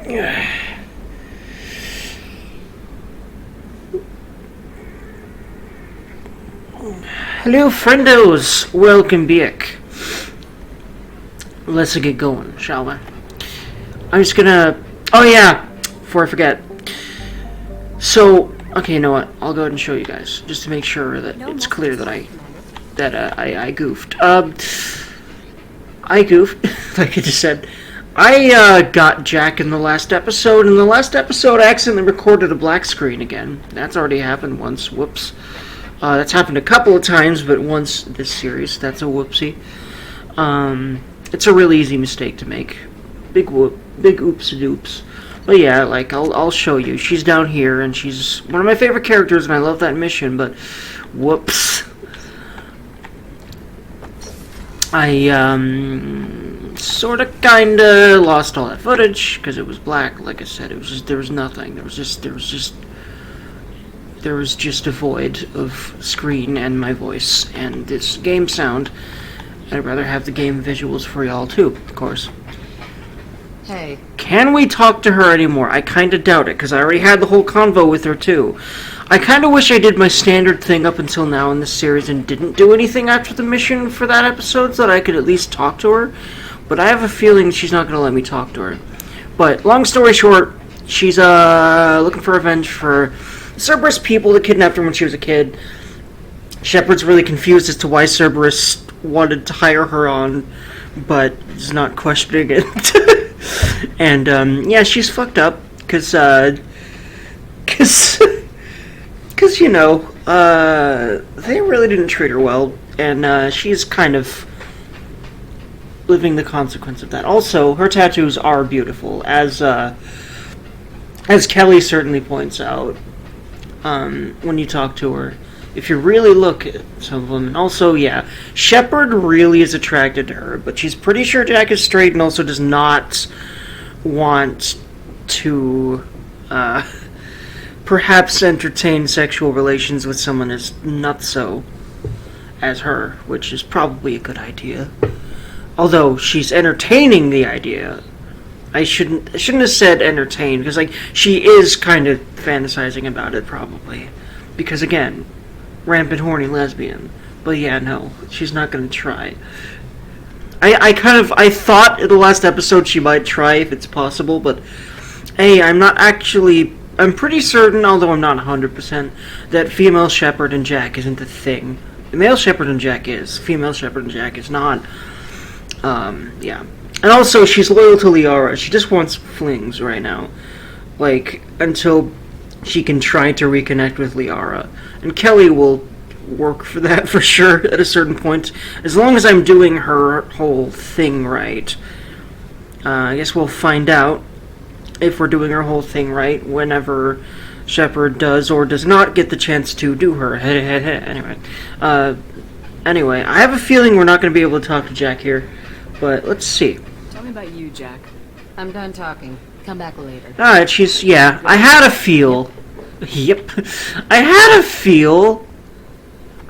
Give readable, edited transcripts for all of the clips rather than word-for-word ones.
Hello, friendos. Welcome back. Let's get going, shall we? I'm just gonna... Oh, yeah. Before I forget. So, okay, you know what? I'll go ahead and show you guys, just to make sure that it's clear that I goofed. I goofed, like I just said. I got Jack in the last episode. In the last episode, I accidentally recorded a black screen again. That's already happened once. Whoops. That's happened a couple of times, but once this series. That's a whoopsie. It's a really easy mistake to make. Big oops-a-doops. But yeah, like, I'll show you. She's down here, and she's one of my favorite characters, and I love that mission, but whoops. I, sort of, kinda lost all that footage, because it was black, like I said. It was just, there was nothing. There was just a void of screen and my voice, and this game sound. I'd rather have the game visuals for y'all, too, of course. Hey. Can we talk to her anymore? I kinda doubt it, because I already had the whole convo with her, too. I kinda wish I did my standard thing up until now in this series and didn't do anything after the mission for that episode so that I could at least talk to her. But I have a feeling she's not gonna let me talk to her. But, long story short, she's, looking for revenge for Cerberus people that kidnapped her when she was a kid. Shepard's really confused as to why Cerberus wanted to hire her on, but is not questioning it. And, yeah, she's fucked up, cause, you know, they really didn't treat her well, and, she's kind of living the consequence of that. Also, her tattoos are beautiful, as Kelly certainly points out, when you talk to her. If you really look at some of them. And also, yeah, Shepard really is attracted to her, but she's pretty sure Jack is straight and also does not want to, perhaps entertain sexual relations with someone as nutso as her, which is probably a good idea. Although, she's entertaining the idea. I shouldn't have said entertain, because, like, she is kind of fantasizing about it, probably. Because, again, rampant horny lesbian. But yeah, no, she's not gonna try. I thought in the last episode she might try if it's possible, but hey, I'm pretty certain, although I'm not 100%, that female Shepard and Jack isn't a thing. The male Shepard and Jack is. Female Shepard and Jack is not. Yeah. And also, she's loyal to Liara. She just wants flings right now. Like, until she can try to reconnect with Liara. And Kelly will work for that for sure at a certain point. As long as I'm doing her whole thing right. I guess we'll find out if we're doing her whole thing right whenever Shepard does or does not get the chance to do her. Anyway. Anyway, I have a feeling we're not going to be able to talk to Jack here. But let's see. Tell me about you, Jack. I'm done talking. Come back later. Alright, yeah. I had a feel. Yep. I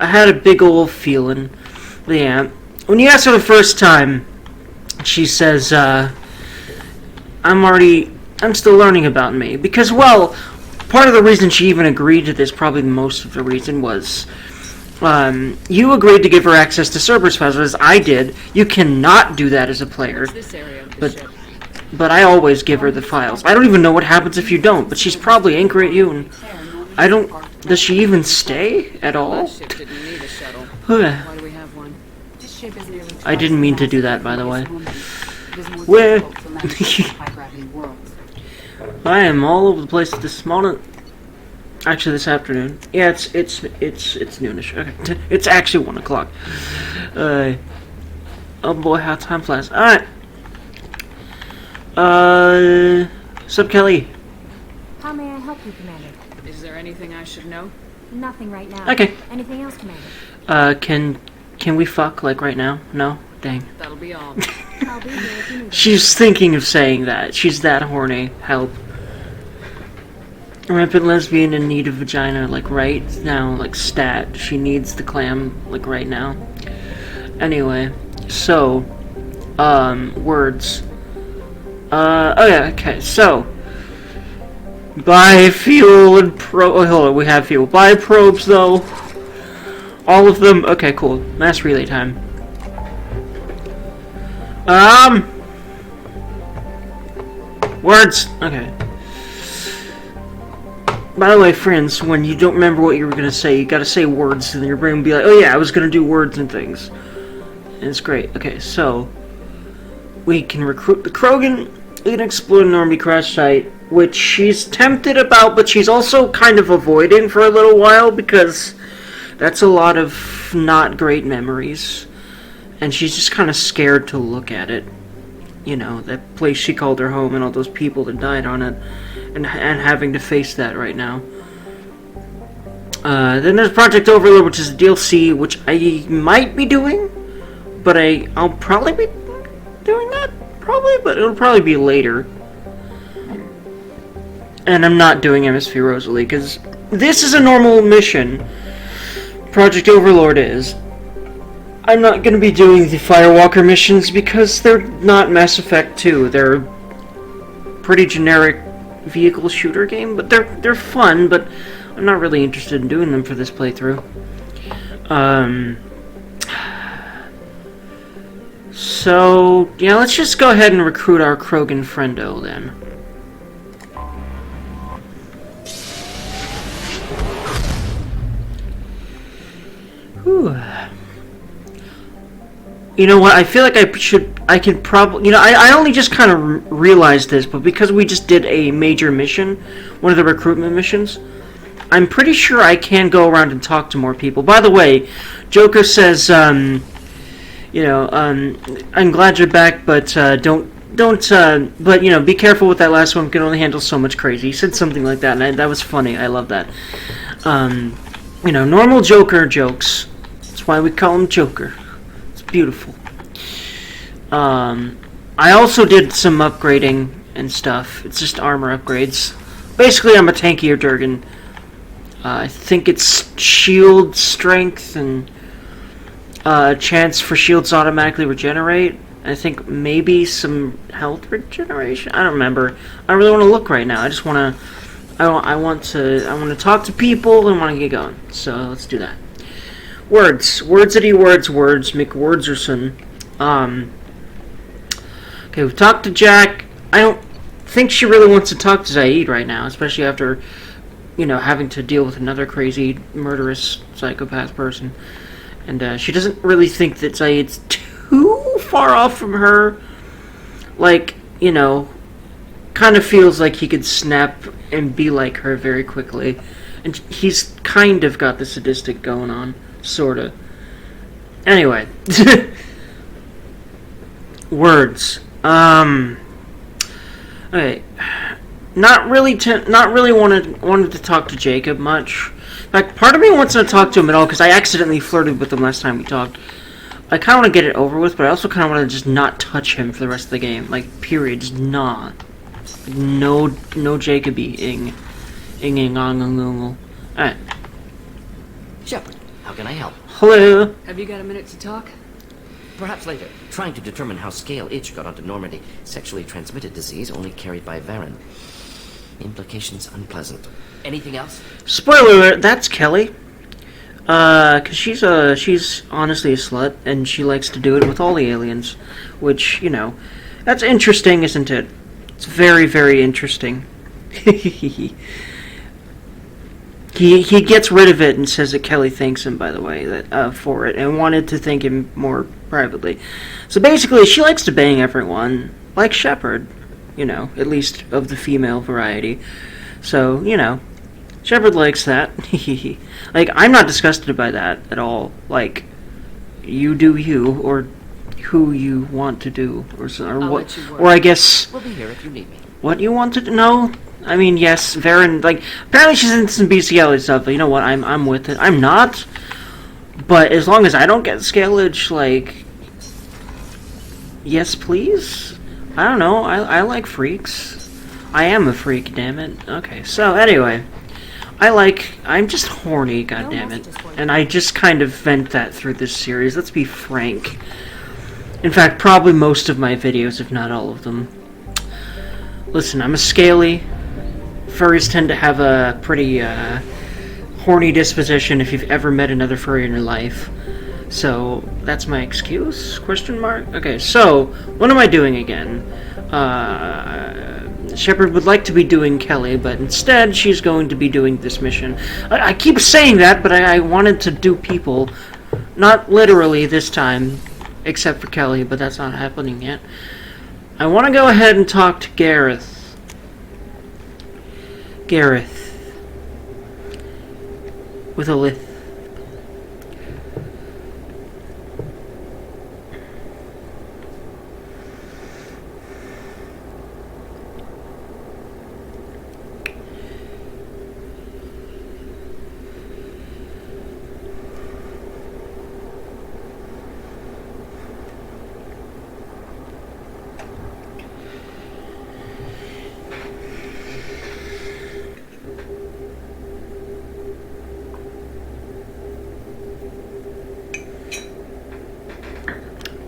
had a big old feeling. Yeah. When you asked her the first time, she says, I'm still learning about me. Because, well, part of the reason she even agreed to this, probably most of the reason, was you agreed to give her access to Cerberus files, as I did. You cannot do that as a player. But I always give her the files. I don't even know what happens if you don't, but she's probably angry at you, and I don't... Does she even stay at all? I didn't mean to do that, by the way. Where? I am all over the place this morning. Actually, this afternoon. Yeah, it's noonish. Okay. It's actually 1 o'clock. Oh boy, how time flies. Alright. Sup, Kelly? How may I help you, Commander? Is there anything I should know? Nothing right now. Okay. Anything else, Commander? Can we fuck, like, right now? No? Dang. That'll be all. I'll be here if you need me. She's thinking of saying that. She's that horny. Help. Rampant lesbian in need of vagina, like, right now, like, stat. She needs the clam, like, right now. Anyway, so, words. Oh yeah, okay, so. Buy fuel and oh, hold on, we have fuel. Buy probes, though. All of them. Okay, cool. Mass relay time. Words. Okay. By the way, friends, when you don't remember what you were gonna say, you gotta say words, and your brain will be like, oh yeah, I was gonna do words and things. And it's great. Okay, so we can recruit the Krogan. We can explore the Normie crash site, which she's tempted about, but she's also kind of avoiding for a little while because that's a lot of not great memories. And she's just kind of scared to look at it. You know, that place she called her home and all those people that died on it. And having to face that right now. Then there's Project Overlord, which is a DLC, which I might be doing. But I'll probably be doing that. Probably, but it'll probably be later. And I'm not doing MSV Rosalie, because this is a normal mission. Project Overlord is. I'm not going to be doing the Firewalker missions, because they're not Mass Effect 2. They're a pretty generic vehicle shooter game, but they're fun, but I'm not really interested in doing them for this playthrough. So, yeah, let's just go ahead and recruit our Krogan friendo, then. Whew. You know what, I feel like I can probably, you know, I only just kind of realized this, but because we just did a major mission, one of the recruitment missions, I'm pretty sure I can go around and talk to more people. By the way, Joker says, you know, I'm glad you're back, but but, you know, be careful with that last one, can only handle so much crazy. He said something like that, and that was funny, I love that. You know, normal Joker jokes, that's why we call him Joker. Beautiful. I also did some upgrading and stuff. It's just armor upgrades. Basically, I'm a tankier Durgan. I think it's shield strength and chance for shields to automatically regenerate. I think maybe some health regeneration. I don't remember. I really want to look right now. I just want to. I want to talk to people and want to get going. So let's do that. Words. Wordsity words. McWordserson. Okay, we've talked to Jack. I don't think she really wants to talk to Zaid right now, especially after, you know, having to deal with another crazy, murderous, psychopath person. And she doesn't really think that Zaid's too far off from her. Like, you know, kind of feels like he could snap and be like her very quickly. And he's kind of got the sadistic going on. Sorta. Anyway. Words. Okay. Not really wanted to talk to Jacob much. In fact, part of me wants to talk to him at all because I accidentally flirted with him last time we talked. I kind of want to get it over with, but I also kind of want to just not touch him for the rest of the game. Like, period. Just not. No Jacoby-ing. Alright. Shepard, how can I help? Hello. Have you got a minute to talk? Perhaps later. Trying to determine how Scale Itch got onto Normandy. Sexually transmitted disease only carried by Varen. Implications unpleasant. Anything else? Spoiler alert, that's Kelly. Cause she's honestly a slut, and she likes to do it with all the aliens. Which, you know, that's interesting, isn't it? It's very, very interesting. He gets rid of it and says that Kelly thanks him, by the way, that for it, and wanted to thank him more privately. So basically, she likes to bang everyone, like Shepard, you know, at least of the female variety. So, you know, Shepard likes that. Like, I'm not disgusted by that at all. Like, you do you, or who you want to do, or what, or I guess... We'll be here if you need me. What you want to know? I mean, yes, Varen, like, apparently she's into some bestiality stuff, but you know what, I'm with it. I'm not, but as long as I don't get scalage, like, yes, please? I don't know, I like freaks. I am a freak, damn it. Okay, so, anyway, I'm just horny, goddammit, and I just kind of vent that through this series, let's be frank. In fact, probably most of my videos, if not all of them. Listen, I'm a scaly. Furries tend to have a pretty horny disposition if you've ever met another furry in your life. So, that's my excuse? Question mark? Okay, so, what am I doing again? Shepard would like to be doing Kelly, but instead she's going to be doing this mission. I keep saying that, but I wanted to do people. Not literally this time, except for Kelly, but that's not happening yet. I want to go ahead and talk to Gareth. Gareth. With a lith.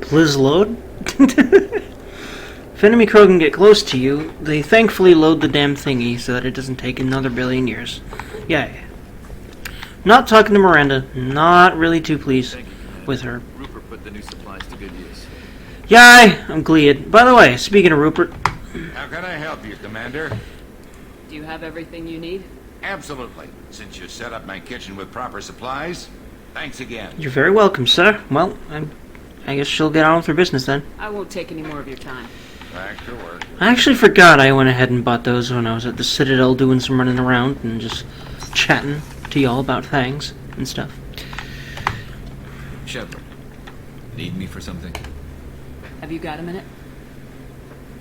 Please load? If enemy Krogan get close to you, they thankfully load the damn thingy so that it doesn't take another billion years. Yay. Not talking to Miranda. Not really too pleased with her. Rupert put the new supplies to good use. Yay! I'm glad. By the way, speaking of Rupert... How can I help you, Commander? Do you have everything you need? Absolutely. Since you set up my kitchen with proper supplies, thanks again. You're very welcome, sir. Well, I guess she'll get on with her business then. I won't take any more of your time. Back to work. I actually forgot I went ahead and bought those when I was at the Citadel doing some running around and just chatting to y'all about things and stuff. Shepard, need me for something? Have you got a minute?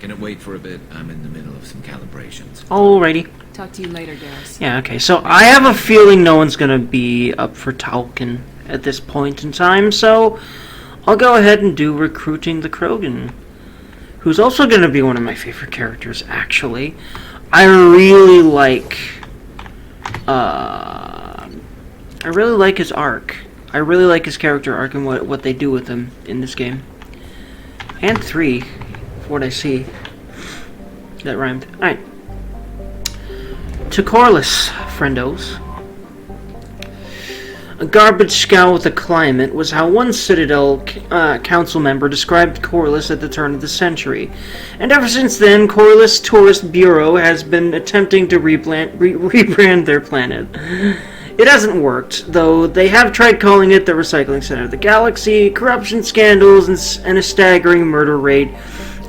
Can it wait for a bit? I'm in the middle of some calibrations. Alrighty. Talk to you later, Garrus. Yeah, okay, so I have a feeling no one's gonna be up for Talkin at this point in time, so I'll go ahead and do recruiting the Krogan, who's also gonna be one of my favorite characters, actually. I really like his arc. I really like his character arc and what they do with him in this game. And 3, for what I see. That rhymed. Alright. To Corliss, friendos. A garbage scow with a climate was how one Citadel council member described Corliss at the turn of the century. And ever since then, Corliss Tourist Bureau has been attempting to rebrand their planet. It hasn't worked, though they have tried calling it the recycling center of the galaxy. Corruption scandals and a staggering murder rate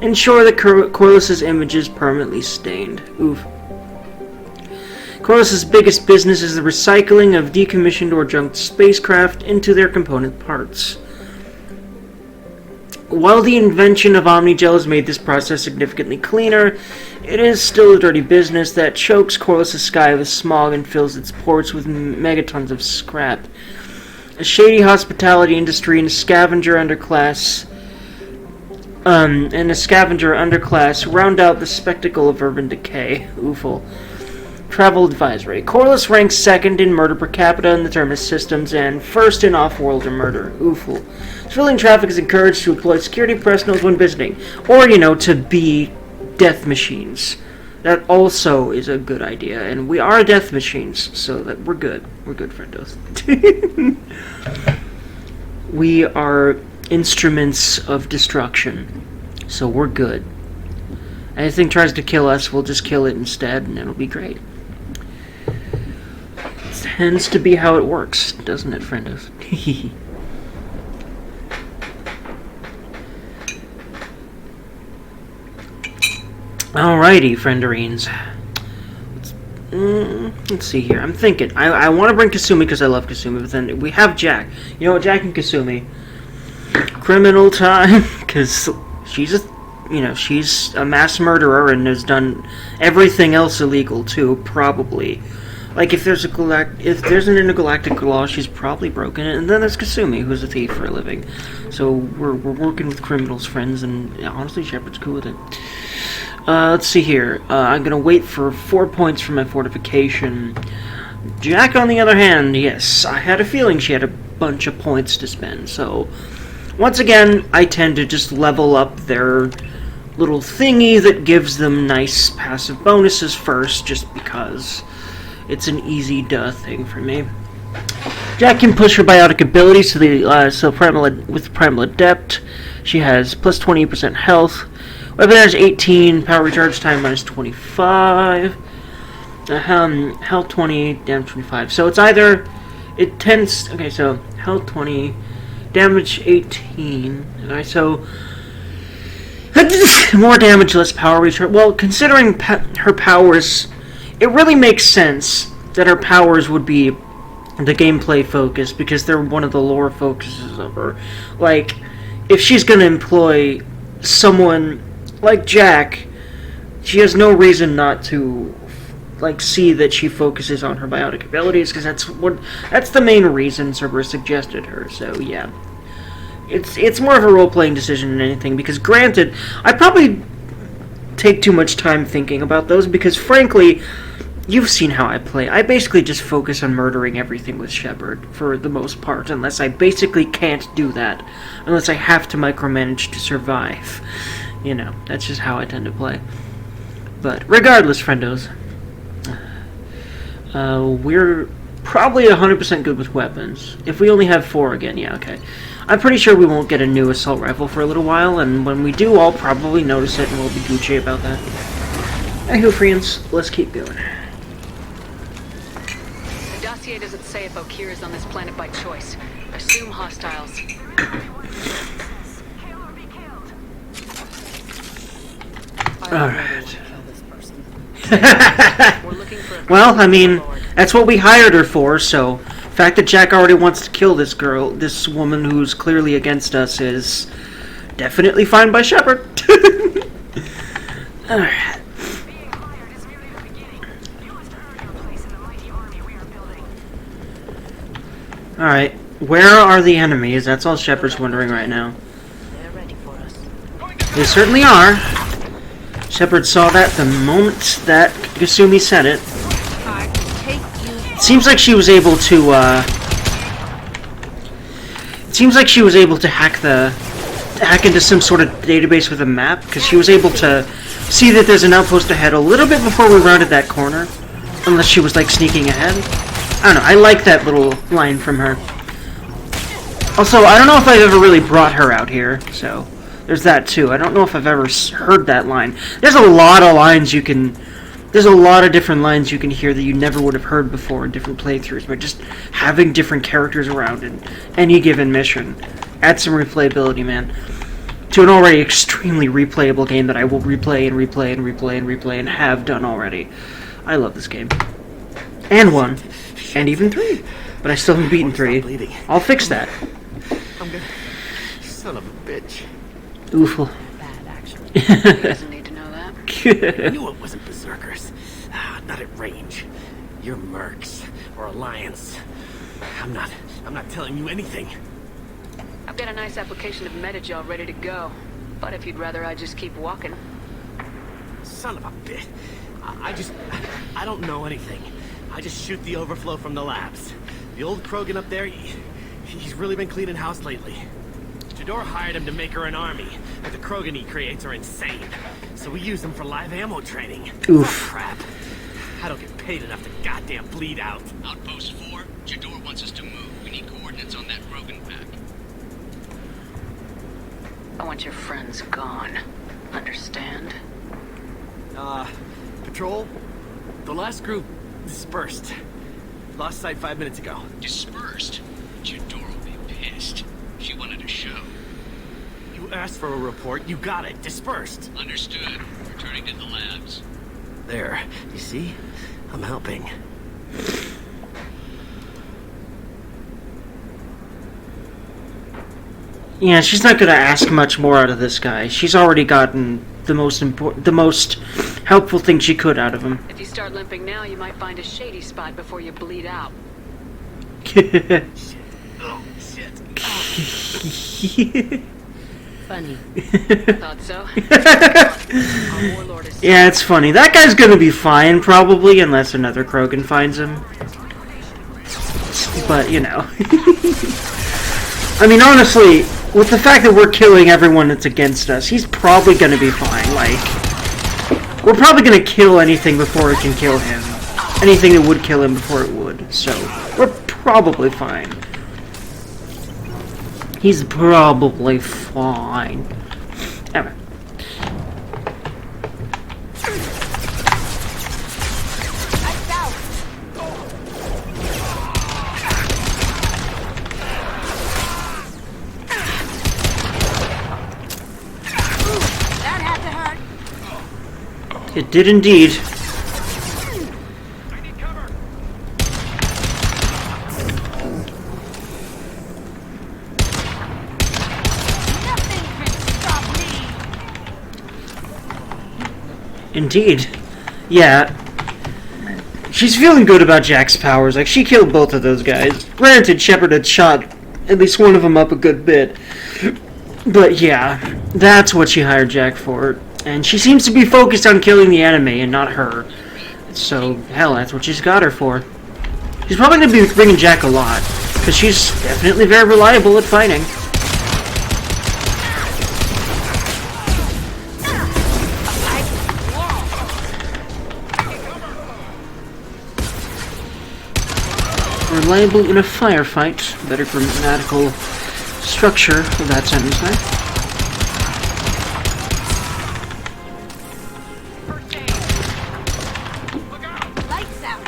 ensure that Corliss's image is permanently stained. Oof. Corliss's biggest business is the recycling of decommissioned or junked spacecraft into their component parts. While the invention of Omnigel has made this process significantly cleaner, it is still a dirty business that chokes Corliss's sky with smog and fills its ports with megatons of scrap. A shady hospitality industry and a scavenger underclass round out the spectacle of urban decay. Ooful. Travel advisory. Corliss ranks second in murder per capita in the Terminus systems and first in off-worlder murder. Ooful. Civilian traffic is encouraged to employ security personnel when visiting, or, to be death machines. That also is a good idea, and we are death machines, so that we're good. We're good, friendos. We are instruments of destruction, so we're good. Anything tries to kill us, we'll just kill it instead, and it'll be great. It tends to be how it works, doesn't it, friendos? Alrighty, frienderines. Let's see here. I'm thinking. I want to bring Kasumi because I love Kasumi, but then we have Jack. You know what, Jack and Kasumi. Criminal time, because she's a mass murderer and has done everything else illegal too, probably. Like if there's an intergalactic law, she's probably broken it. And then there's Kasumi, who's a thief for a living. So we're working with criminals, friends, and honestly, Shepard's cool with it. Let's see here. I'm gonna wait for 4 points for my fortification. Jack, on the other hand, yes, I had a feeling she had a bunch of points to spend. So once again, I tend to just level up their little thingy that gives them nice passive bonuses first, just because it's an easy duh thing for me. Jack can push her biotic abilities to the with Primal Adept. She has plus 20% health. Weapon damage 18, power recharge time minus 25. Health 20, damage 25. So it's either it tends. Okay, so health 20, damage 18. Alright, so more damage, less power recharge. Well, considering her powers, it really makes sense that her powers would be the gameplay focus, because they're one of the lore focuses of her. Like, if she's gonna employ someone like Jack, she has no reason not to, like, see that she focuses on her biotic abilities, because that's the main reason Cerberus suggested her. So yeah, it's more of a role-playing decision than anything, because granted, I probably take too much time thinking about those, because frankly, you've seen how I play. I basically just focus on murdering everything with Shepard, for the most part, unless I basically can't do that. Unless I have to micromanage to survive. You know, that's just how I tend to play. But, regardless, friendos, we're probably 100% good with weapons. If we only have 4 again, yeah, okay. I'm pretty sure we won't get a new assault rifle for a little while, and when we do, I'll probably notice it, and we'll be Gucci about that. Anywho, friends, let's keep going. The dossier doesn't say if Okeer is on this planet by choice. Assume hostiles. Alright. Well, I mean, that's what we hired her for, so the fact that Jack already wants to kill this girl, this woman who's clearly against us, is definitely fine by Shepard. Alright. Alright, where are the enemies? That's all Shepard's wondering right now. They certainly are. Shepard saw that the moment that Kasumi said it. It seems like she was able to, hack into some sort of database with a map, because she was able to see that there's an outpost ahead a little bit before we rounded that corner. Unless she was, like, sneaking ahead. I don't know, I like that little line from her. Also, I don't know if I've ever really brought her out here, so there's that too. I don't know if I've ever heard that line. There's a lot of lines you can... There's a lot of different lines you can hear that you never would have heard before in different playthroughs, but just having different characters around in any given mission adds some replayability, man. To an already extremely replayable game that I will replay and replay and replay and replay and have done already. I love this game. And 1. And even 3. But I still haven't beaten 3. I'll fix that. I'm good. Son of a bitch. Oofle. Bad, actually. He doesn't need to know that. I knew it wasn't berserkers. Not at range. You're mercs or alliance. I'm not telling you anything. I've got a nice application of metagel ready to go. But if you'd rather I just keep walking. Son of a bitch. I don't know anything. I just shoot the overflow from the labs. The old Krogan up there, he's really been cleaning house lately. Jador hired him to make her an army, but the Krogan he creates are insane. So we use them for live ammo training. Oof. Oh, crap. I don't get paid enough to goddamn bleed out. Outpost 4, Jador wants us to move. We need coordinates on that Krogan pack. I want your friends gone. Understand? Patrol? The last group dispersed. Lost sight 5 minutes ago. Dispersed? Jador will be pissed. She wanted a show. You asked for a report, you got it. Dispersed. Understood. Returning to the labs. There. You see? I'm helping. Yeah, she's not gonna ask much more out of this guy. She's already gotten the most helpful thing she could out of him. If you start limping now, you might find a shady spot before you bleed out. Oh, shit. Funny. Thought so. Our warlord is Yeah, it's funny. That guy's gonna be fine, probably, unless another Krogan finds him. But, you know. I mean, honestly, with the fact that we're killing everyone that's against us, he's probably gonna be fine. Like, we're probably gonna kill anything before it can kill him. Anything that would kill him before it would. So, we're probably fine. He's probably fine. Anyway. It did indeed. I need cover. Nothing can stop me. Indeed. Yeah. She's feeling good about Jack's powers. Like, she killed both of those guys. Granted, Shepard had shot at least one of them up a good bit. But yeah, that's what she hired Jack for. And she seems to be focused on killing the enemy and not her. So, hell, that's what she's got her for. She's probably going to be bringing Jack a lot, because she's definitely very reliable at fighting. Reliable in a firefight. Better grammatical structure of that sentence there. Lights out.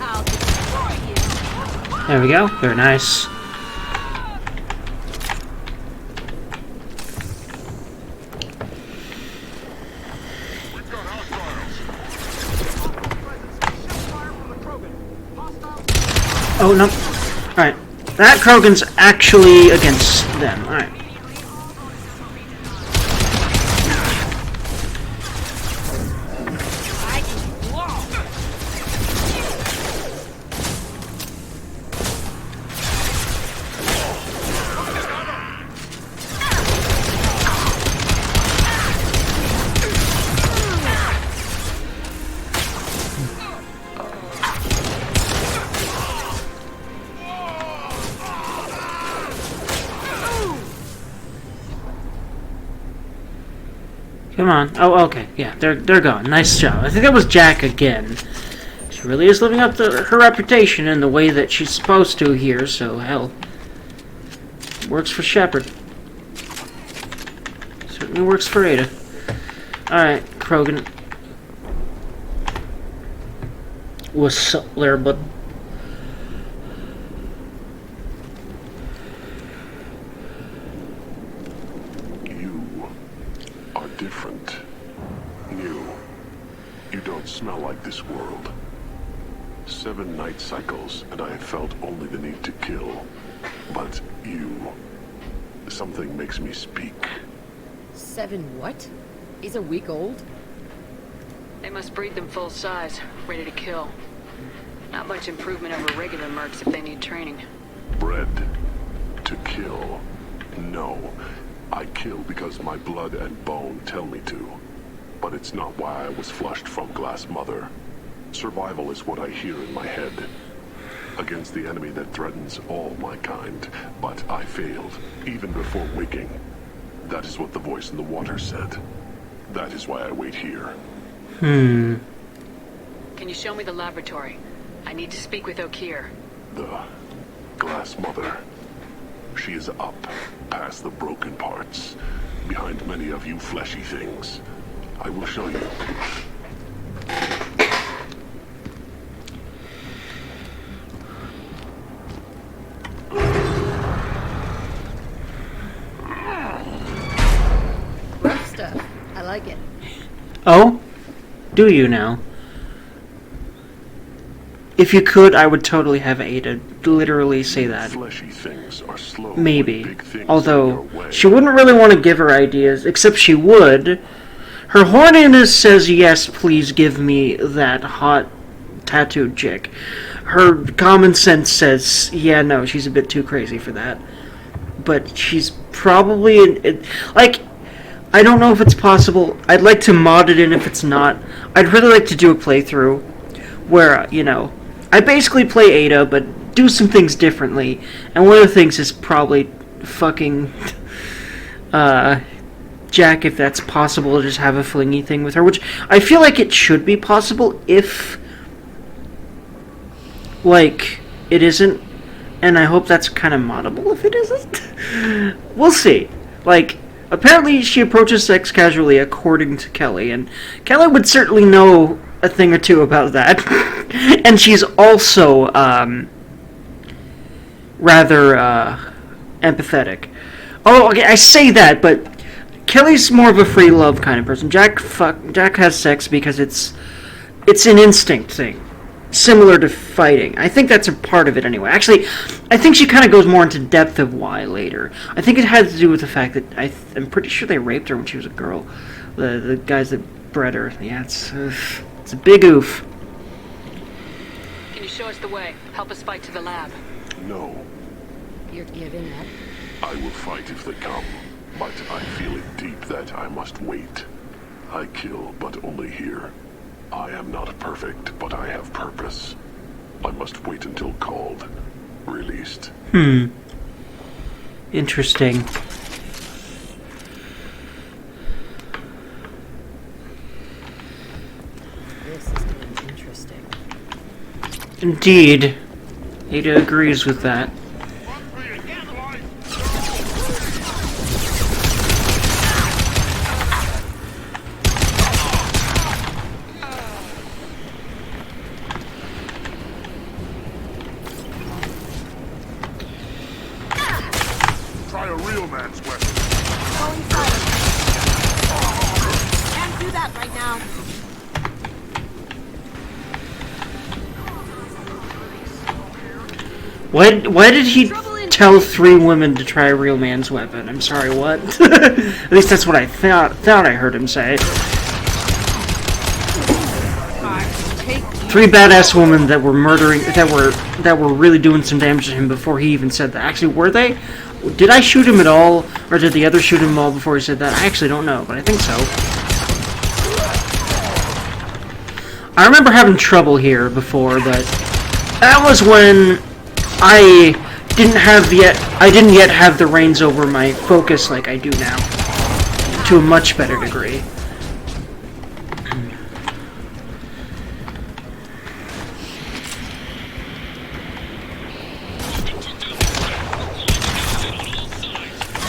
I'll destroy you. There we go. Very nice. Oh, no. Alright. That Krogan's actually against them. Alright. Come on. Oh, okay. Yeah, they're gone. Nice job. I think that was Jack again. She really is living up to her reputation in the way that she's supposed to here, so hell. Works for Shepard. Certainly works for Ada. Alright, Krogan. What's up there, bud? Different. New. You don't smell like this world. 7 night cycles, and I have felt only the need to kill. But you... Something makes me speak. 7 what? He's a week old? They must breed them full size, ready to kill. Not much improvement over regular mercs if they need training. Bred to kill. No. I kill because my blood and bone tell me to. But it's not why I was flushed from Glass Mother. Survival is what I hear in my head. Against the enemy that threatens all my kind. But I failed, even before waking. That is what the voice in the water said. That is why I wait here. Can you show me the laboratory? I need to speak with Okeer. The Glass Mother. She is up, past the broken parts, behind many of you fleshy things. I will show you. Rough stuff. I like it. Oh? Do you now? If you could, I would totally have Ada literally say that. Fleshy things are slow. Maybe. Big things Although, in your way. she wouldn't really want to give her ideas, except she would. Her horniness says, yes, please give me that hot tattooed chick. Her common sense says, yeah, no, she's a bit too crazy for that. But she's probably... I don't know if it's possible. I'd like to mod it in if it's not. I'd really like to do a playthrough where, you know, I basically play Ada, but do some things differently. And one of the things is probably fucking Jack, if that's possible, to just have a flingy thing with her, which I feel like it should be possible if, like, it isn't. And I hope that's kind of moddable if it isn't. We'll see. Like, apparently she approaches sex casually, according to Kelly, and Kelly would certainly know a thing or two about that. And she's also rather empathetic. Oh, okay, I say that, but Kelly's more of a free love kind of person. Jack has sex because it's an instinct thing, similar to fighting. I think that's a part of it anyway. Actually, I think she kind of goes more into depth of why later. I think it had to do with the fact that I'm pretty sure they raped her when she was a girl. The guys that bred her. Yeah, it's a big oof. Can you show us the way? Help us fight to the lab. No, You're giving up? I will fight if they come, but I feel it deep that I must wait. I kill, but only here. I am not perfect, but I have purpose. I must wait until called, released. Interesting. This is getting interesting. Indeed. Ada agrees with that. Try a real man's weapon. Going silent. Can't do that right now. Why did he tell 3 women to try a real man's weapon? I'm sorry, what? At least that's what I thought I heard him say. 3 badass women that were murdering, that were really doing some damage to him before he even said that. Actually, were they? Did I shoot him at all, or did the other shoot him all before he said that? I actually don't know, but I think so. I remember having trouble here before, but that was when I didn't yet have the reins over my focus like I do now, to a much better degree.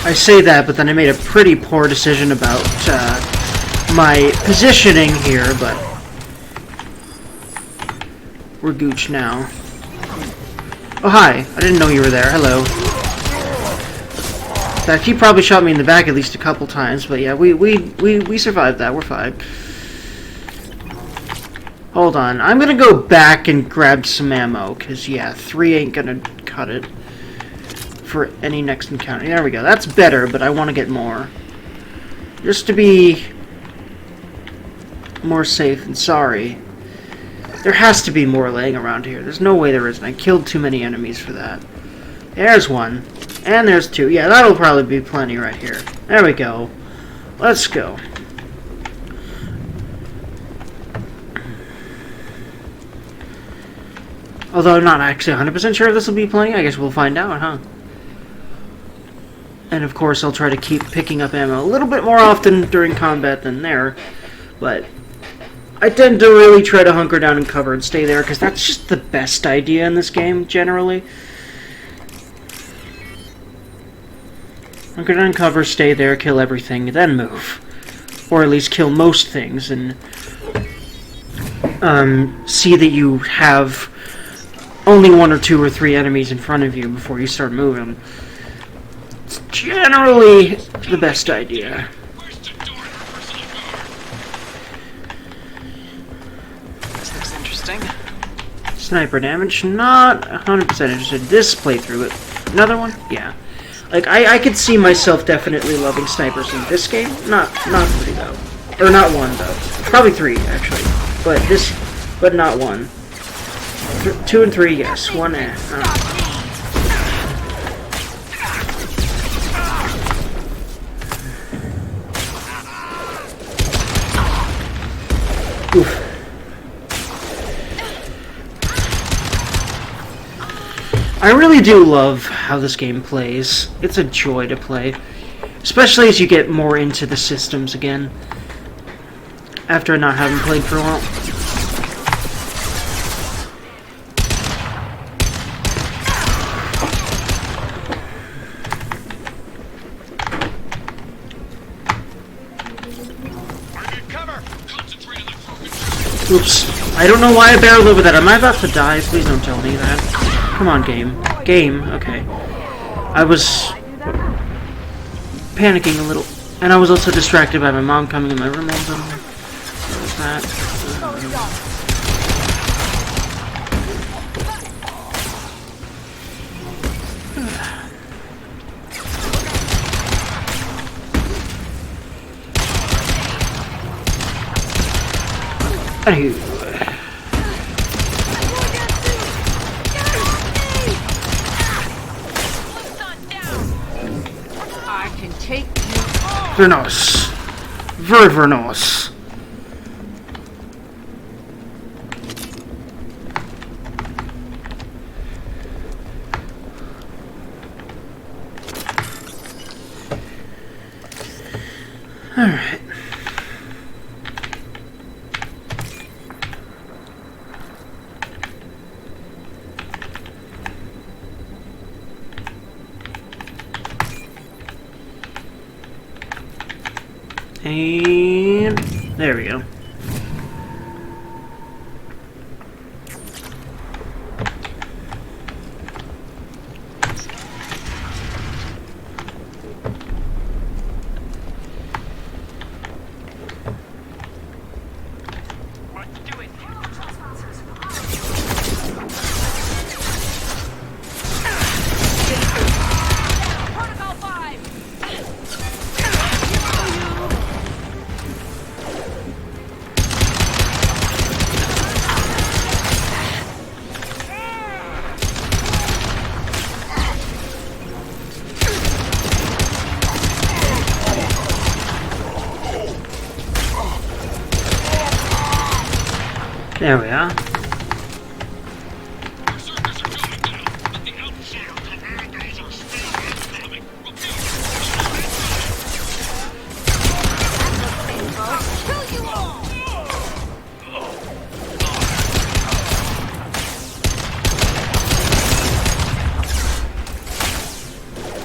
I say that, but then I made a pretty poor decision about my positioning here, but we're gooch now. Oh, hi. I didn't know you were there. Hello. In fact, he probably shot me in the back at least a couple times, but yeah, we survived that. We're fine. Hold on. I'm gonna go back and grab some ammo, because, yeah, 3 ain't gonna cut it for any next encounter. There we go. That's better, but I want to get more. Just to be more safe and sorry. There has to be more laying around here. There's no way there isn't. I killed too many enemies for that. There's 1. And there's 2. Yeah, that'll probably be plenty right here. There we go. Let's go. Although I'm not actually 100% sure if this will be plenty. I guess we'll find out, huh? And of course, I'll try to keep picking up ammo a little bit more often during combat than there. But I tend to really try to hunker down and cover and stay there, because that's just the best idea in this game, generally. Hunker down, cover, stay there, kill everything, then move. Or at least kill most things, and see that you have only 1 or 2 or 3 enemies in front of you before you start moving. It's generally the best idea. This looks interesting. Sniper damage, not 100% interested in this playthrough, but another one? Yeah. Like, I could see myself definitely loving snipers in this game. Not 3, though. Or not 1, though. Probably 3, actually. But not 1. 2 and 3, yes. 1, Oof. I really do love how this game plays. It's a joy to play. Especially as you get more into the systems again. After not having played for a while. Oops. I don't know why I barreled over that. Am I about to die? Please don't tell me that. Come on, game. Game. Okay. I was panicking a little. And I was also distracted by my mom coming in my room all the time. What was that? Anywho. I can take Vernos. Vernos. Alright. And there we go. There we are.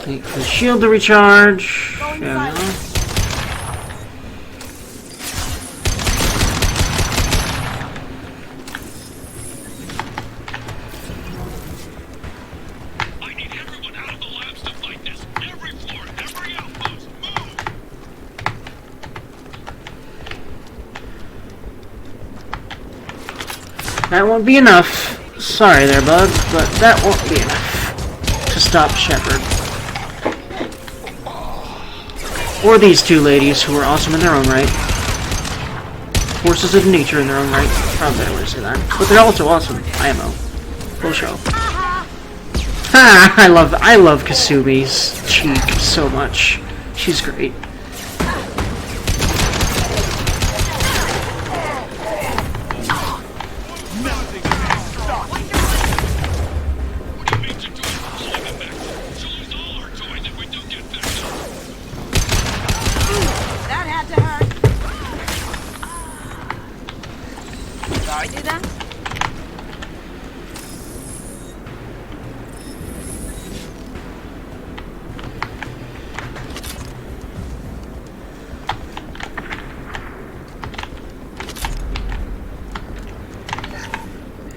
Wait for the shield to recharge. There we go. That won't be enough. Sorry there, bud, but that won't be enough to stop Shepard. Or these two ladies who are awesome in their own right. Forces of nature in their own right. Probably I would say that. But they're also awesome. IMO. Full show. Ha! I love Kasumi's cheek so much. She's great.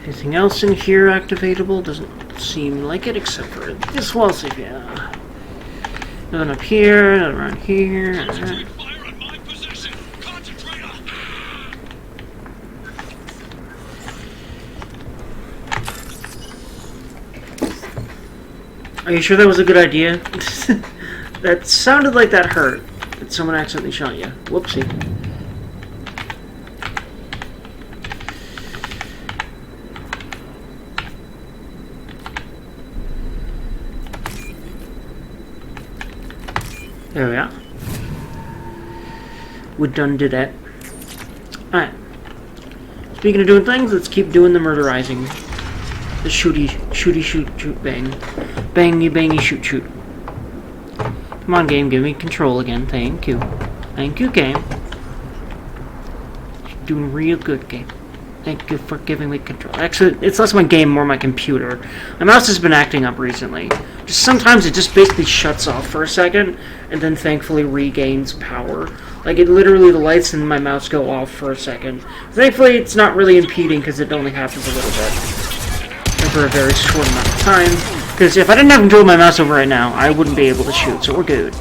Anything else in here activatable? Doesn't seem like it, except for this wall safe, yeah. Nothing up here, nothing around here. Are you sure that was a good idea? That sounded like that hurt. That someone accidentally shot you. Whoopsie. There we are. We done did that. Alright. Speaking of doing things, let's keep doing the murderizing. The shooty, shoot, bang. Bangy, bangy, shoot, shoot. Come on, game, give me control again. Thank you. Thank you, game. You're doing real good, game. Thank you for giving me control. Actually, it's less my game, more my computer. My mouse has been acting up recently. Just sometimes it just basically shuts off for a second, and then thankfully regains power. Like, it literally, the lights in my mouse go off for a second. Thankfully, it's not really impeding, because it only happens a little bit. And for a very short amount of time. Because if I didn't have control of my mouse over right now, I wouldn't be able to shoot, so we're good.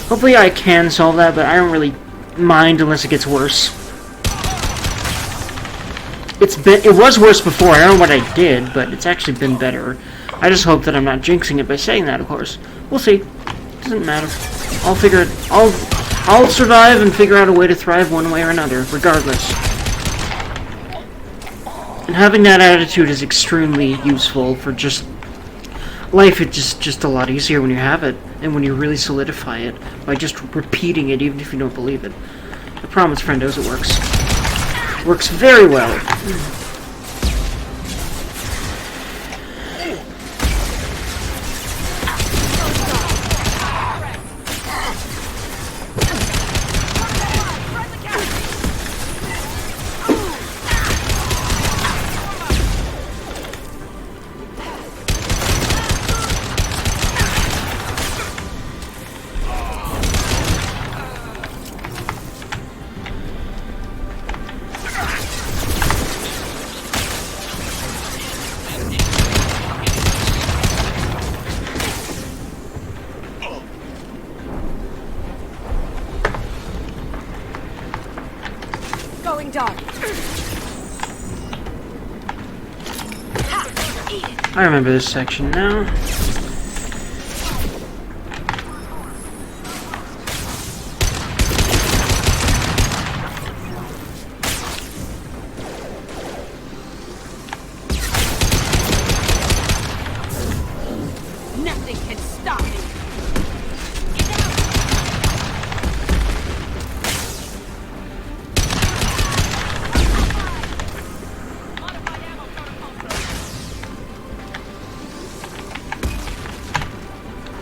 Hopefully I can solve that, but I don't really mind unless it gets worse. It was worse before. I don't know what I did, but it's actually been better. I just hope that I'm not jinxing it by saying that, of course. We'll see. Doesn't matter. I'll figure it. I'll survive and figure out a way to thrive one way or another, regardless. And having that attitude is extremely useful for just life. It's just a lot easier when you have it, and when you really solidify it by just repeating it, even if you don't believe it. I promise, friendos, it works. Works very well. Going dark. I remember this section now. Nothing can stop me.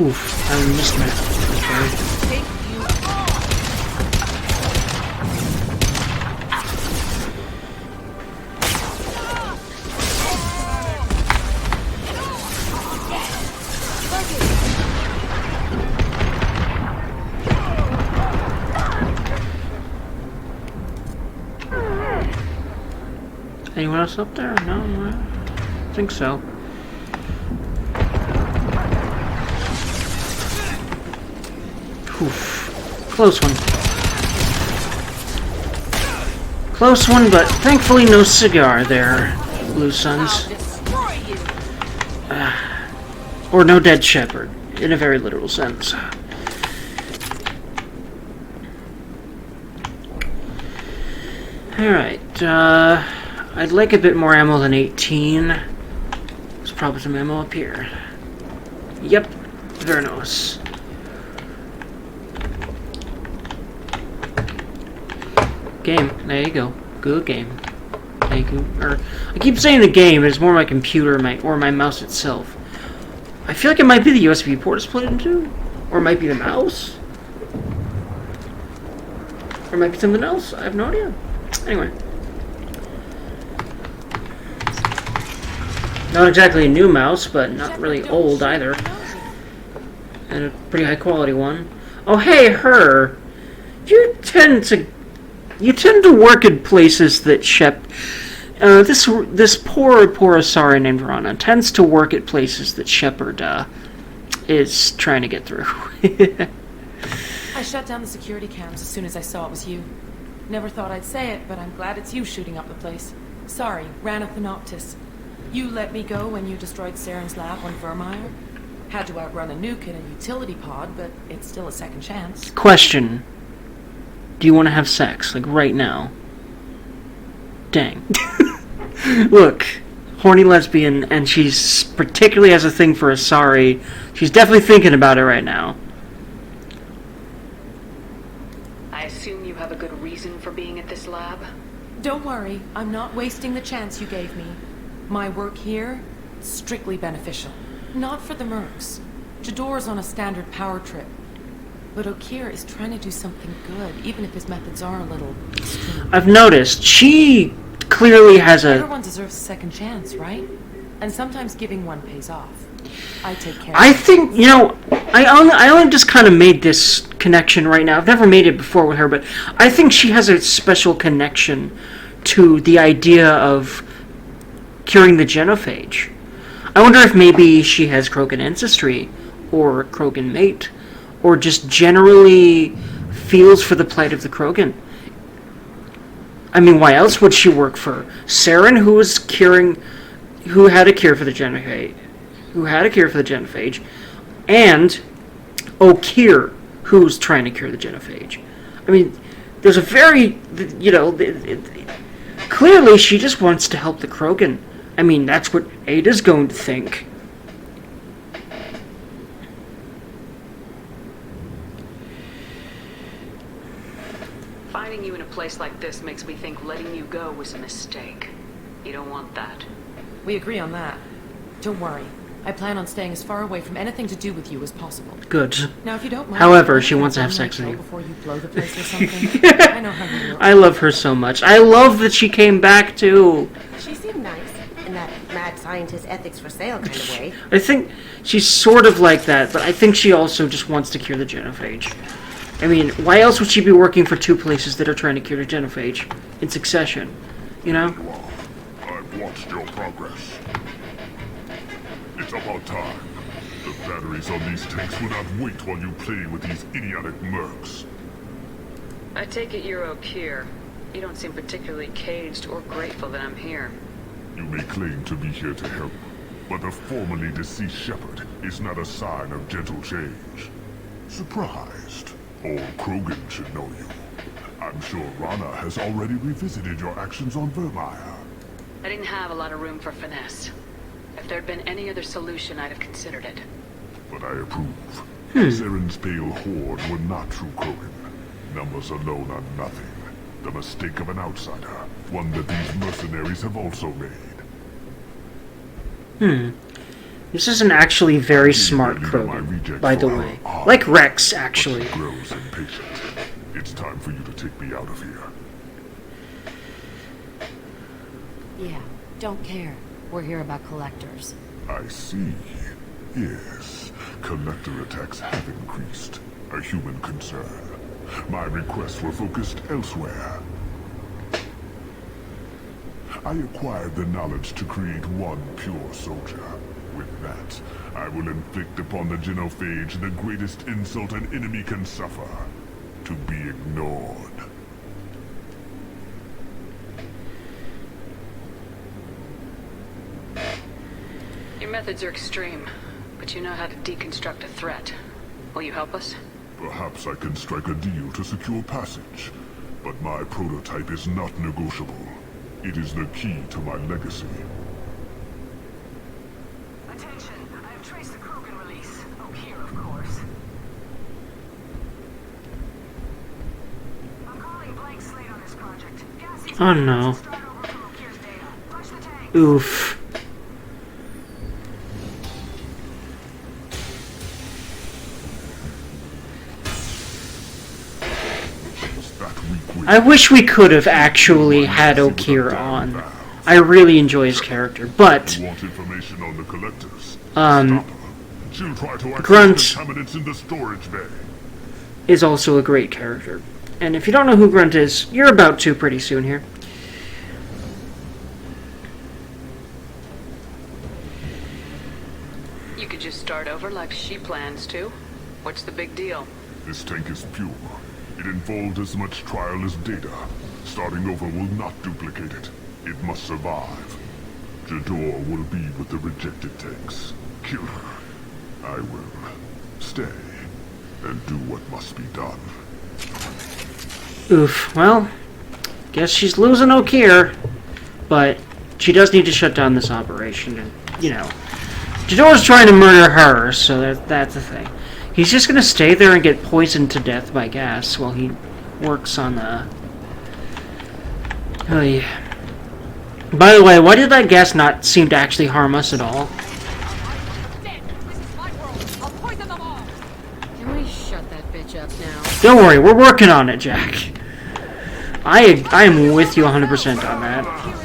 Oof, I missed that. Thank you. Anyone else up there? No, I think so. Oof. Close one. Close one, but thankfully no cigar there, Blue Suns. Or no dead shepherd, in a very literal sense. Alright, I'd like a bit more ammo than 18. There's probably some ammo up here. Yep, very nice. Game, there you go. Good game. Thank you. I keep saying the game, it's more my computer or my mouse itself. I feel like it might be the USB port it's split into. Or it might be the mouse. Or it might be something else. I have no idea. Anyway. Not exactly a new mouse, but not really old either. And a pretty high quality one. Oh hey, her! You tend to work in places that this poor Asari named Rana tends to work at places that Shepard is trying to get through. I shut down the security cams as soon as I saw it was you. Never thought I'd say it, but I'm glad it's you shooting up the place. Sorry, ran up the Noctis. You let me go when you destroyed Saren's lab on Vermeer. Had to outrun a nuke in a utility pod, but it's still a second chance. Question. Do you want to have sex? Like, right now? Dang. Look, horny lesbian, and she's particularly has a thing for Asari. She's definitely thinking about it right now. I assume you have a good reason for being at this lab? Don't worry, I'm not wasting the chance you gave me. My work here, strictly beneficial. Not for the mercs. Jador's on a standard power trip. But Okeer is trying to do something good, even if his methods are a little extreme. I've noticed she clearly has a... Everyone deserves a second chance, right? And sometimes giving one pays off. I take care I of it. think, you know, I only just kind of made this connection right now. I've never made it before with her, but I think she has a special connection to the idea of curing the genophage. I wonder if maybe she has Krogan ancestry, or Krogan mate, or just generally feels for the plight of the Krogan. I mean, why else would she work for Saren, who had a cure for the genophage, and Okeer, who's trying to cure the genophage. I mean, there's a very, clearly she just wants to help the Krogan. I mean, that's what Ada's going to think. Finding you in a place like this makes me think letting you go was a mistake. You don't want that. We agree on that. Don't worry. I plan on staying as far away from anything to do with you as possible. Good. Now, if you don't mind, However, she wants to have sex with you. Before you blow the place or something. I know how you I love her so much. I love that she came back too. She seemed nice in that mad scientist ethics for sale kind of way. I think she's sort of like that, but I think she also just wants to cure the genophage. I mean, why else would she be working for two places that are trying to cure the genophage in succession? You know? I've watched your progress. It's about time. The batteries on these tanks will not wait while you play with these idiotic mercs. I take it you're Okeer. You don't seem particularly caged or grateful that I'm here. You may claim to be here to help, but the formerly deceased shepherd is not a sign of gentle change. Surprised? All Krogan should know you. I'm sure Rana has already revisited your actions on Vermeer. I didn't have a lot of room for finesse. If there'd been any other solution, I'd have considered it. But I approve. Saren's pale horde were not true Krogan. Numbers alone are nothing. The mistake of an outsider, one that these mercenaries have also made. This is an actually very smart Krogan, by the way. Like Rex, actually. Grows impatient. It's time for you to take me out of here. Yeah, don't care. We're here about collectors. I see. Yes, collector attacks have increased. A human concern. My requests were focused elsewhere. I acquired the knowledge to create one pure soldier. With that, I will inflict upon the genophage the greatest insult an enemy can suffer. To be ignored. Your methods are extreme, but you know how to deconstruct a threat. Will you help us? Perhaps I can strike a deal to secure passage, but my prototype is not negotiable. It is the key to my legacy. Attention, I have traced the Krogan release. Okeer, of course. I'm calling blank slate on this project. Oh no. Oof. I wish we could have actually had Okeer on. I really enjoy his character, but Grunt is also a great character. And if you don't know who Grunt is, you're about to pretty soon here. You could just start over like she plans to. What's the big deal? This tank is pure. It involved as much trial as data. Starting over will not duplicate it. It must survive. Jador will be with the rejected tanks. Kill her. I will stay and do what must be done. Oof. Well, guess she's losing Okeer. But she does need to shut down this operation. And, you know, Jador's trying to murder her, so that's the thing. He's just gonna stay there and get poisoned to death by gas while he works on the... Oh yeah. By the way, why did that gas not seem to actually harm us at all? Can we shut that bitch up now? Don't worry, we're working on it, Jack. I am with you 100% on that.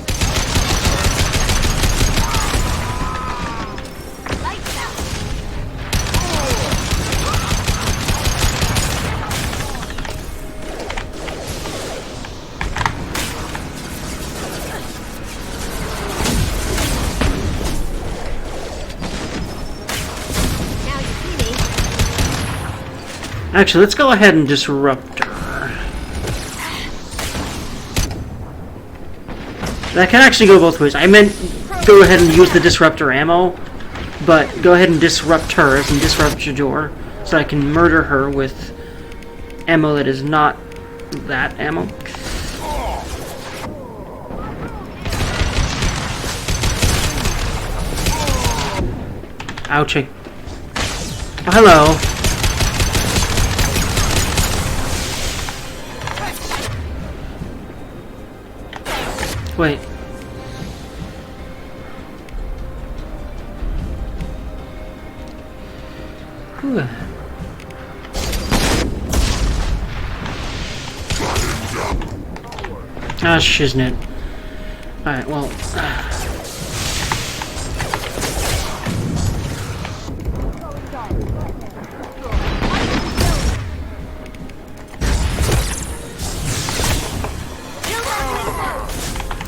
Actually, let's go ahead and disrupt her. That can actually go both ways. I meant go ahead and use the disruptor ammo, but go ahead and disrupt her and disrupt your door, so I can murder her with ammo that is not that ammo. Ouchie. Oh, hello. Wait. Whew. Ah, shiznit. Alright, well...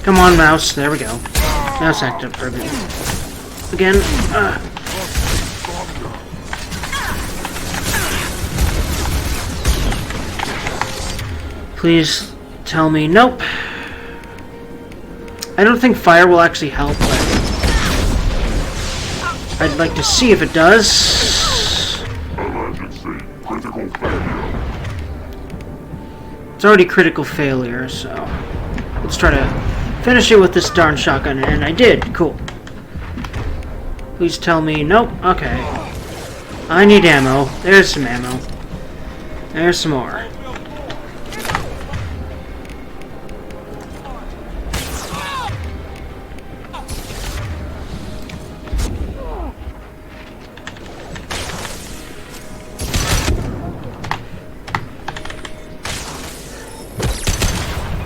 Come on, mouse. There we go. Mouse active for a bit. Again. Please tell me. Nope. I don't think fire will actually help, but I'd like to see if it does. It's already critical failure, so let's try to finish it with this darn shotgun, and I did. Cool. Please tell me. Nope. Okay. I need ammo. There's some ammo. There's some more.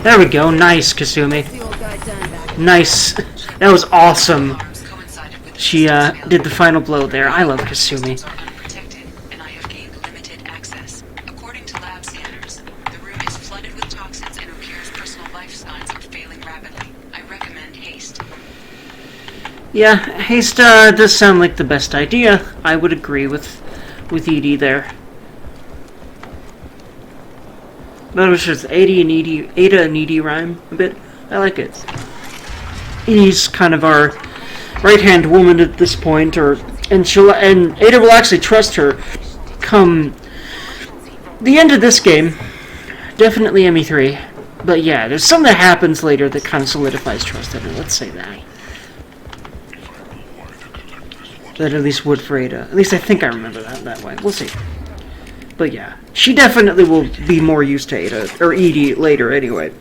There we go. Nice, Kasumi. Nice. That was awesome. She did the final blow there. I love Kasumi. According to lab scanners, the room is flooded with toxins and Okeer's personal life signs are failing rapidly. I recommend haste. Yeah, haste does sound like the best idea. I would agree with Edie there. That was just Ada and Edie rhyme a bit. I like it. Edie's kind of our right-hand woman at this point, and Ada will actually trust her come the end of this game. Definitely ME3. But yeah, there's something that happens later that kind of solidifies trust in her. Let's say that. That at least would for Ada. At least I think I remember that way. We'll see. But yeah, she definitely will be more used to Ada, or Edie later anyway.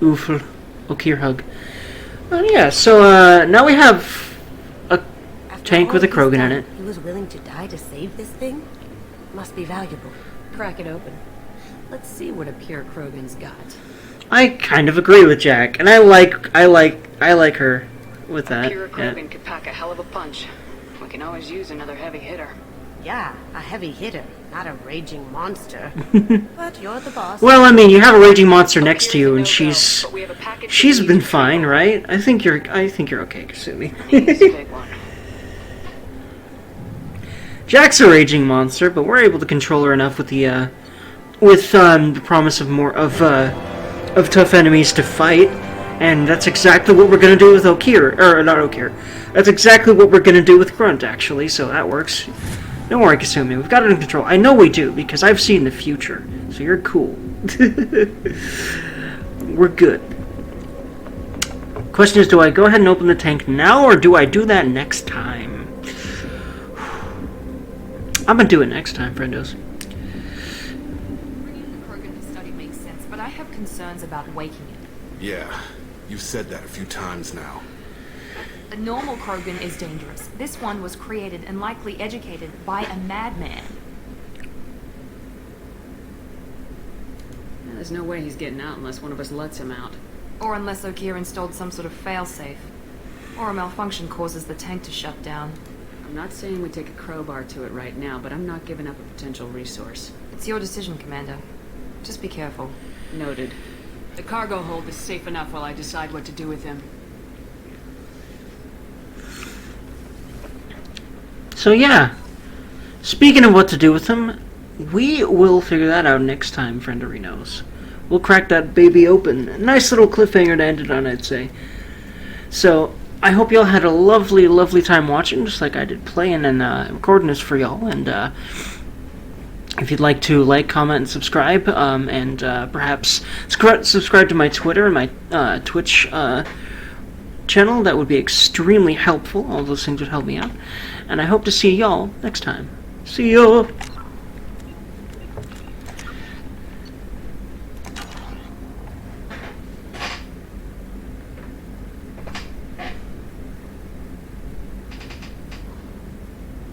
Oof, Okeer hug. Yeah, so now we have a tank with a Krogan in it. He was willing to die to save this thing? Must be valuable. Crack it open. Let's see what a pure Krogan's got. I kind of agree with Jack, and I like her with that. Pure Krogan could pack a hell of a punch. We can always use another heavy hitter. Yeah, a heavy hitter, not a raging monster. But you're the boss. Well, I mean, you have a raging monster next to you, and she's been fine, right? I think you're okay, Kasumi. Jack's a raging monster, but we're able to control her enough with the promise of more of tough enemies to fight, and that's exactly what we're gonna do with Okeer, or not Okeer. That's exactly what we're gonna do with Grunt, actually. So that works. Don't worry, Kasumi. We've got it in control. I know we do because I've seen the future. So you're cool. We're good. Question is, do I go ahead and open the tank now, or do I do that next time? I'm gonna do it next time, friendos. Bringing the Krogan to study makes sense, but I have concerns about waking it. Yeah, you've said that a few times now. A normal Krogan is dangerous. This one was created and likely educated by a madman. There's no way he's getting out unless one of us lets him out. Or unless Okeer installed some sort of failsafe. Or a malfunction causes the tank to shut down. I'm not saying we take a crowbar to it right now, but I'm not giving up a potential resource. It's your decision, Commander. Just be careful. Noted. The cargo hold is safe enough while I decide what to do with him. So yeah, speaking of what to do with him, we will figure that out next time, Frienderinos. We'll crack that baby open. Nice little cliffhanger to end it on, I'd say. So, I hope y'all had a lovely, lovely time watching, just like I did playing and recording this for y'all. And if you'd like to like, comment, and subscribe, and perhaps subscribe to my Twitter and my Twitch channel, that would be extremely helpful. All those things would help me out. And I hope to see y'all next time. See ya!